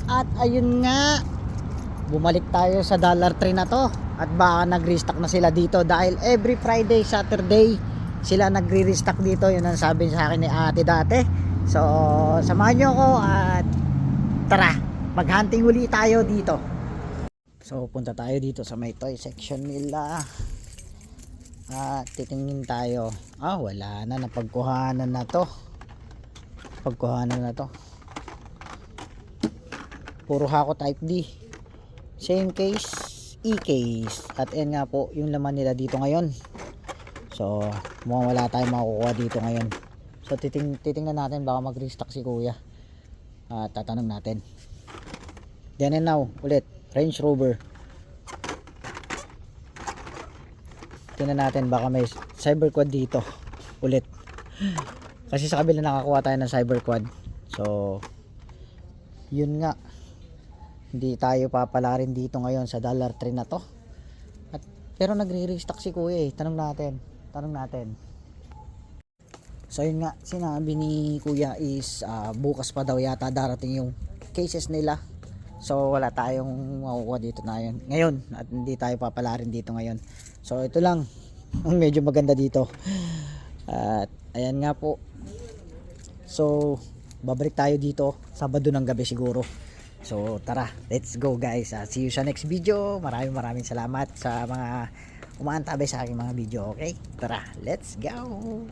At ayun nga, bumalik tayo sa Dollar Tree na to. At baka nag-restock na sila dito dahil every Friday, Saturday sila nagre-restock dito. Yun ang sabi sa akin ni ate dati. So samahan nyo ako at tara, mag-hunting uli tayo dito. So punta tayo dito sa may toy section nila. At titingin tayo. Wala na, napagkuhanan na to. Puro Hako Type D. Same case, E-case. At yan nga po yung laman nila dito ngayon. So mukhang wala tayong makukuha dito ngayon. So titingnan natin, baka mag-restock si kuya. Tatanong natin. Yan and now ulit, Range Rover. Tingnan natin, baka may Cyber Quad dito ulit. Kasi sa kabila nakakuha tayo ng Cyber Quad. So yun nga, hindi tayo papala rin dito ngayon sa Dollar Tree na to. Pero nagre-restock si kuya eh. Tanong natin. So yun nga, sinabi ni kuya is bukas pa daw yata darating yung cases nila. So wala tayong makukuha dito na yun ngayon, at hindi tayo papala rin dito ngayon. So ito lang ang medyo maganda dito. At ayan nga po. So babalik tayo dito Sabado ng gabi siguro. So tara, let's go guys. See you sa next video. Maraming salamat sa mga umaantabay sa aking mga video. Okay, tara, let's go.